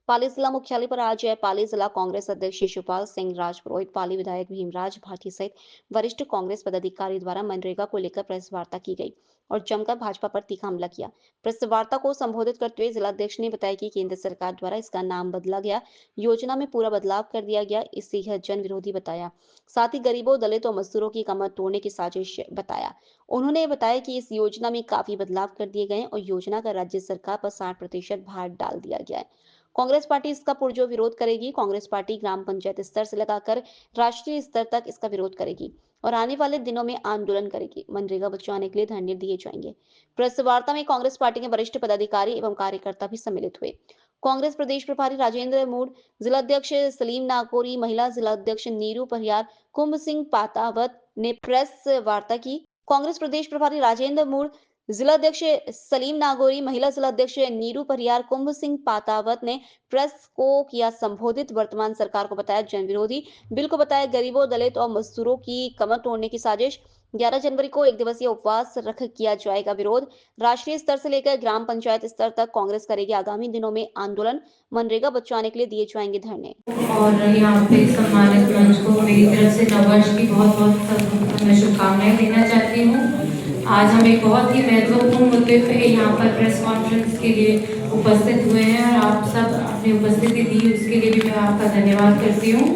पाली जिला मुख्यालय पर आज पाली जिला कांग्रेस अध्यक्ष शिशुपाल सिंह राजपुरोहित, पाली विधायक भीमराज भाटी सहित वरिष्ठ कांग्रेस पदाधिकारी द्वारा मनरेगा को लेकर प्रेस वार्ता की गई और जमकर भाजपा पर तीखा हमला किया। प्रेस वार्ता को संबोधित करते हुए जिलाध्यक्ष ने बताया कि केंद्र सरकार द्वारा इसका नाम बदला गया, योजना में पूरा बदलाव कर दिया गया, इससे यह जन विरोधी बताया। साथ ही गरीबों, दलित और मजदूरों की कमर तोड़ने की साजिश बताया। उन्होंने बताया कि इस योजना में काफी बदलाव कर दिए गए और योजना का राज्य सरकार पर 60% भार डाल दिया गया है। कांग्रेस पार्टी इसका पुरजोर विरोध करेगी। कांग्रेस पार्टी ग्राम पंचायत स्तर से लगाकर राष्ट्रीय स्तर तक इसका विरोध करेगी और आने वाले दिनों में आंदोलन करेगी। मनरेगा बचाने के लिए धरने दिए जाएंगे। प्रेस वार्ता में कांग्रेस पार्टी के वरिष्ठ पदाधिकारी एवं कार्यकर्ता भी सम्मिलित हुए। कांग्रेस प्रदेश प्रभारी राजेंद्र मूड, जिलाध्यक्ष सलीम नागौरी, महिला जिलाध्यक्ष नीरू परियार, कुंभ सिंह पातावत ने प्रेस वार्ता की। कांग्रेस प्रदेश प्रभारी राजेंद्र मूड, जिलाध्यक्ष सलीम नागौरी, महिला जिलाध्यक्ष नीरू परियार, कुंभ सिंह पातावत ने प्रेस को किया संबोधित। वर्तमान सरकार को बताया जन विरोधी, बिल को बताया गरीबों, दलित और मजदूरों की कमर तोड़ने की साजिश। 11 जनवरी को एक दिवसीय उपवास रख किया जाएगा विरोध। राष्ट्रीय स्तर से लेकर ग्राम पंचायत स्तर तक कांग्रेस करेगी आगामी दिनों में आंदोलन। मनरेगा बचाने के लिए दिए जाएंगे धरने। और यहाँ पे सम्मानित मंच को मेरी तरफ से नववर्ष की बहुत बहुत मैं शुभकामनाएं देना चाहती हूँ। आज हम एक बहुत ही महत्वपूर्ण मुद्दे पे यहाँ पर प्रेस कॉन्फ्रेंस के लिए उपस्थित हुए हैं और आप सब अपनी उपस्थिति दी उसके लिए भी मैं आपका धन्यवाद करती हूँ।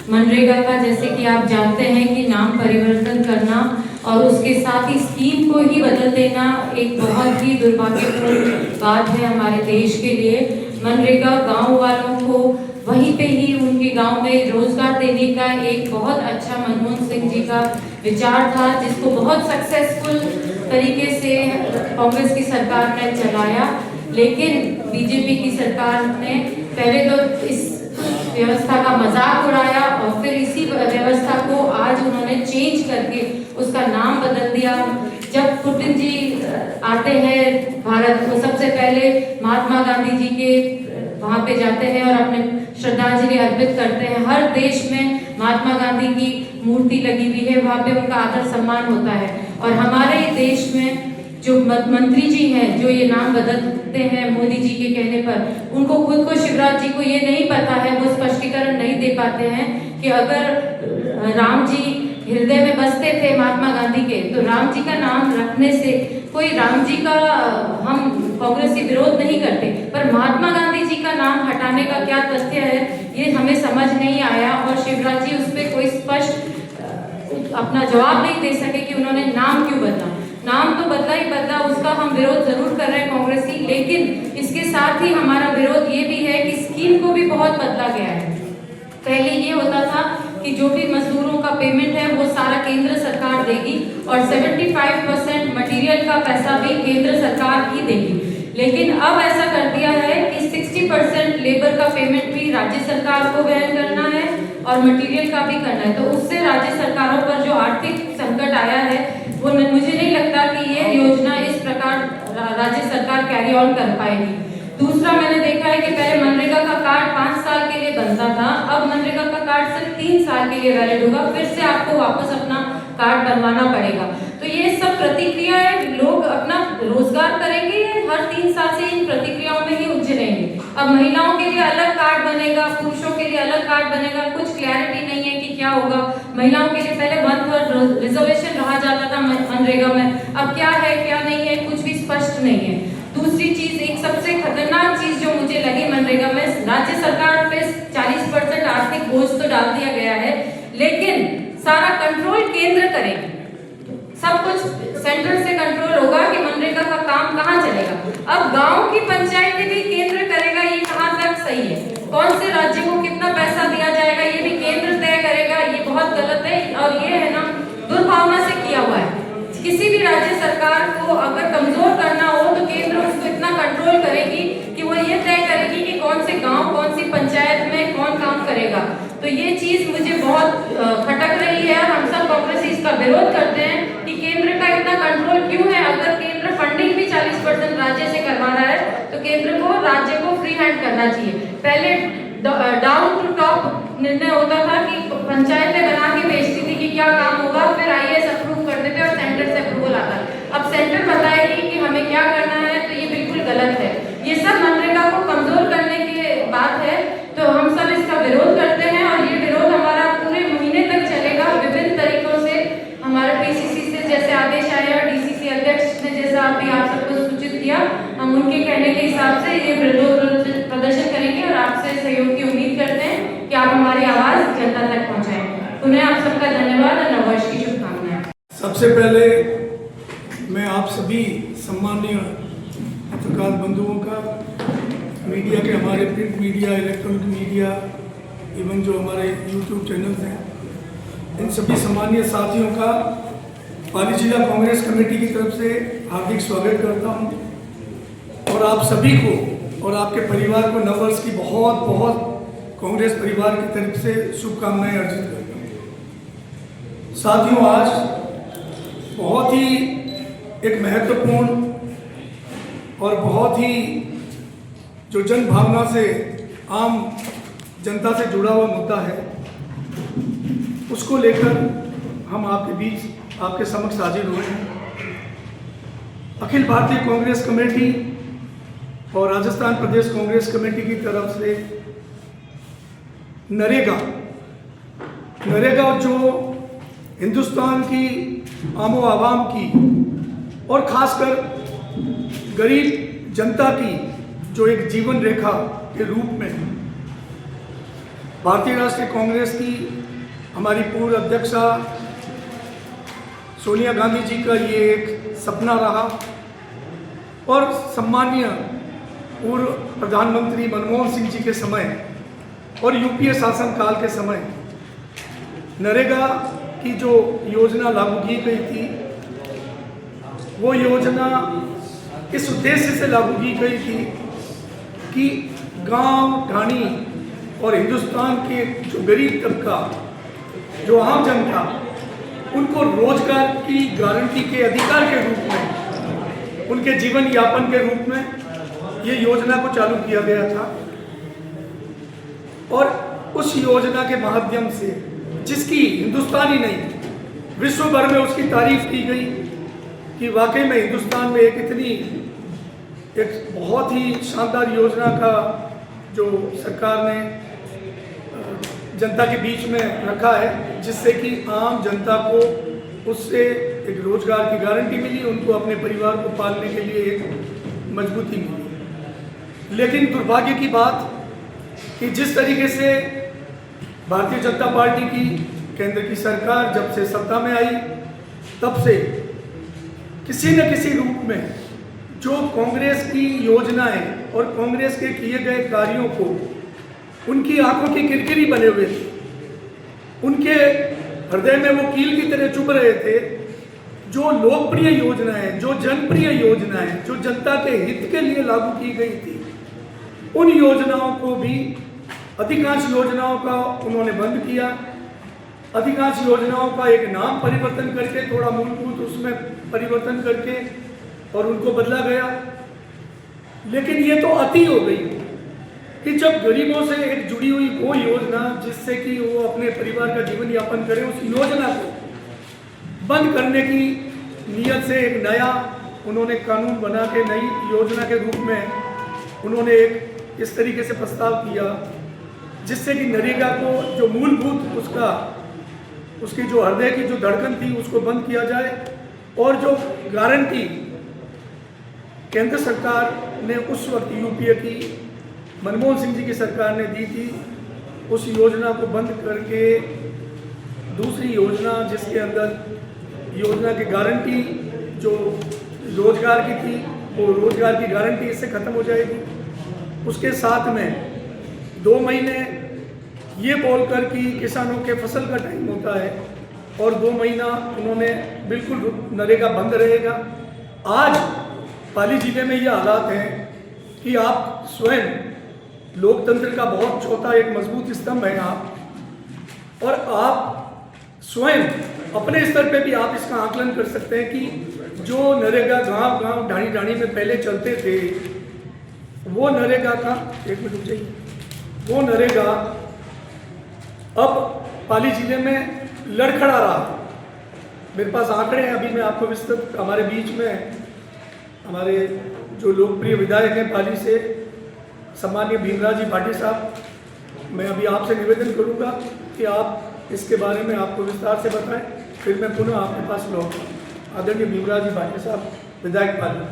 मनरेगा का जैसे कि आप जानते हैं कि नाम परिवर्तन करना और उसके साथ ही स्कीम को ही बदल देना एक बहुत ही दुर्भाग्यपूर्ण बात है हमारे देश के लिए। मनरेगा गांव वालों को वहीं पे ही उनके गांव में रोजगार देने का एक बहुत अच्छा मनमोहन सिंह जी का विचार था, जिसको बहुत सक्सेसफुल तरीके से कांग्रेस की सरकार ने चलाया। लेकिन बीजेपी की सरकार ने पहले तो इस व्यवस्था का मजाक उड़ाया और फिर इसी व्यवस्था को आज उन्होंने चेंज करके उसका नाम बदल दिया। जब पुतिन जी आते हैं भारत को, सबसे पहले महात्मा गांधी जी के वहां पे जाते हैं और अपने श्रद्धांजलि अर्पित करते हैं। हर देश में महात्मा गांधी की मूर्ति लगी हुई है, वहां पे उनका आदर सम्मान होता है। और हमारे देश में जो मंत्री जी हैं जो ये नाम बदलते हैं मोदी जी के कहने पर, उनको खुद को शिवराज जी को ये नहीं पता है, वो स्पष्टीकरण नहीं दे पाते हैं कि अगर राम जी हृदय में बसते थे महात्मा गांधी के, तो राम जी का नाम रखने से कोई राम जी का हम कांग्रेसी विरोध नहीं करते, पर महात्मा गांधी जी का नाम हटाने का क्या तथ्य है ये हमें समझ नहीं आया और शिवराज जी उस पर कोई स्पष्ट अपना जवाब नहीं दे सके कि उन्होंने नाम क्यों बदला। नाम तो बदला ही बदला, उसका हम विरोध जरूर कर रहे हैं कांग्रेसी, लेकिन इसके साथ ही हमारा विरोध ये भी है कि स्कीम को भी बहुत बदला गया है। पहले ये होता था कि जो भी मजदूरों का पेमेंट है वो सारा केंद्र सरकार देगी और 75% मटेरियल का पैसा भी केंद्र सरकार ही देगी। लेकिन अब ऐसा कर दिया है कि 60% लेबर का पेमेंट भी राज्य सरकार को वहन करना है और मटेरियल का भी करना है। तो उससे राज्य सरकारों पर जो आर्थिक संकट आया है वो मुझे नहीं लगता कि ये योजना इस प्रकार राज्य सरकार कैरी ऑन कर पाएगी। दूसरा, मैंने देखा है कि पहले मनरेगा का कार्ड 5 साल के लिए बनता था, अब मनरेगा का कार्ड सिर्फ 3 साल के लिए वैलिड होगा, फिर से आपको वापस अपना कार्ड बनवाना पड़ेगा। तो ये सब प्रतिक्रिया है, लोग अपना रोजगार करेंगे, हर 3 साल से इन प्रतिक्रियाओं में ही उलझे रहेंगे। अब महिलाओं के लिए अलग कार्ड बनेगा, पुरुषों के लिए अलग कार्ड बनेगा, कुछ क्लैरिटी नहीं है कि क्या होगा। महिलाओं के लिए पहले 1/3 रिजर्वेशन रहा जाता था मनरेगा में, अब क्या है क्या नहीं है कुछ भी स्पष्ट नहीं है। दूसरी चीज, एक सबसे खतरनाक चीज जो मुझे लगी मनरेगा में, राज्य सरकार पे 40% आर्थिक बोझ तो डाल दिया गया है, लेकिन सारा कंट्रोल केंद्र करेगी। सब कुछ सेंट्रल से कंट्रोल होगा कि मनरेगा का काम कहाँ चलेगा। अब गांव की पंचायत भी केंद्र करेगा, ये कहाँ तक सही है? कौन से राज्य को कितना पैसा दिया जाएगा ये भी केंद्र तय करेगा, ये बहुत गलत है और ये है ना दुर्भावना से किया हुआ है। किसी भी राज्य सरकार को अगर कमजोर करना हो तो केंद्र उसको इतना कंट्रोल करेगी कि वो ये तय करेगी कि कौन से गांव कौन सी पंचायत में कौन काम करेगा। तो ये चीज मुझे बहुत खटक रही है और हम सब कांग्रेस इसका विरोध करते हैं कि केंद्र का इतना कंट्रोल क्यों है। अगर केंद्र फंडिंग भी 40% राज्य से करवा रहा है तो केंद्र को राज्य को फ्री हैंड करना चाहिए। पहले डाउन टू टॉप निर्णय होता था कि पंचायतें बना के भेजती थी कि क्या काम होगा, फिर आईएएस अप्रूव करते थे और सेंटर से अप्रूवल आता। अब सेंटर बताएगी कि हमें क्या करना है, तो ये बिल्कुल गलत है। ये सब मनरेगा को कमजोर करने के बात मीडिया के हमारे print media, electronic media, even जो हमारे यूट्यूब चैनल्स हैं, इन सभी सम्मानीय साथियों का पाली जिला कांग्रेस कमेटी की तरफ से हार्दिक स्वागत करता हूं और आप सभी को और आपके परिवार को नववर्ष की बहुत बहुत कांग्रेस परिवार की तरफ से शुभकामनाएं अर्जित करता हूं। साथियों, आज बहुत ही एक महत्वपूर्ण और बहुत ही जो जन भावना से, आम जनता से जुड़ा हुआ मुद्दा है, उसको लेकर हम आपके बीच, आपके समक्ष हाजिर हुए हैं। अखिल भारतीय कांग्रेस कमेटी और राजस्थान प्रदेश कांग्रेस कमेटी की तरफ से नरेगा जो हिंदुस्तान की आमो आवाम की और खासकर गरीब जनता की जो एक जीवन रेखा के रूप में भारतीय राष्ट्रीय कांग्रेस की हमारी पूर्व अध्यक्षा सोनिया गांधी जी का ये एक सपना रहा और सम्मानीय पूर्व प्रधानमंत्री मनमोहन सिंह जी के समय और यूपीए शासन काल के समय नरेगा की जो योजना लागू की गई थी, वो योजना इस उद्देश्य से लागू की गई थी कि गांव, ढाणी और हिंदुस्तान के जो गरीब तबका, जो आम जनता, उनको रोजगार की गारंटी के अधिकार के रूप में, उनके जीवन यापन के रूप में ये योजना को चालू किया गया था। और उस योजना के माध्यम से, जिसकी हिंदुस्तान ही नहीं विश्व भर में उसकी तारीफ की गई कि वाकई में हिंदुस्तान में एक बहुत ही शानदार योजना का जो सरकार ने जनता के बीच में रखा है, जिससे कि आम जनता को उससे एक रोजगार की गारंटी मिली, उनको अपने परिवार को पालने के लिए एक मजबूती मिली। लेकिन दुर्भाग्य की बात कि जिस तरीके से भारतीय जनता पार्टी की केंद्र की सरकार जब से सत्ता में आई, तब से किसी न किसी रूप में जो कांग्रेस की योजनाएं और कांग्रेस के किए गए कार्यों को उनकी आंखों की किरकिरी बने हुए थे, उनके हृदय में वो कील की तरह चुभ रहे थे। जो लोकप्रिय योजनाएं, जो जनप्रिय योजनाएं, जो जनता के हित के लिए लागू की गई थी, उन योजनाओं को भी, अधिकांश योजनाओं का उन्होंने बंद किया। अधिकांश योजनाओं का एक नाम परिवर्तन करके, थोड़ा मूलभूत उसमें परिवर्तन करके और उनको बदला गया। लेकिन ये तो अति हो गई कि जब गरीबों से एक जुड़ी हुई वो योजना जिससे कि वो अपने परिवार का जीवन यापन करे, उस योजना को बंद करने की नीयत से एक नया उन्होंने कानून बना के नई योजना के रूप में उन्होंने एक इस तरीके से प्रस्ताव किया, जिससे कि नरेगा को जो मूलभूत उसकी जो हृदय की जो धड़कन थी उसको बंद किया जाए और जो गारंटी केंद्र सरकार ने उस वक्त यूपीए की मनमोहन सिंह जी की सरकार ने दी थी, उस योजना को बंद करके दूसरी योजना, जिसके अंदर योजना की गारंटी जो रोजगार की थी, वो रोजगार की गारंटी इससे खत्म हो जाएगी। उसके साथ में 2 महीने ये बोलकर कि किसानों के फसल का टाइम होता है और 2 महीना उन्होंने बिल्कुल नरेगा बंद रहेगा। आज पाली जिले में ये हालात हैं कि आप स्वयं लोकतंत्र का बहुत चौथा एक मजबूत स्तंभ है आप, और आप स्वयं अपने स्तर पे भी आप इसका आकलन कर सकते हैं कि जो नरेगा गांव ढाणी ढाणी में पहले चलते थे, वो नरेगा का, एक मिनट चाहिए, वो नरेगा अब पाली जिले में लड़खड़ा रहा। मेरे पास आंकड़े हैं, अभी मैं आपको विस्तृत, हमारे बीच में हमारे जो लोकप्रिय विधायक हैं पाली से, सम्मानीय भीमराज जी भाटी साहब, मैं अभी आपसे निवेदन करूंगा कि आप इसके बारे में आपको विस्तार से बताएं, फिर मैं पुनः आपके पास लौटूंगा। आदरणीय भीमराज जी भाटी साहब, विधायक पाली।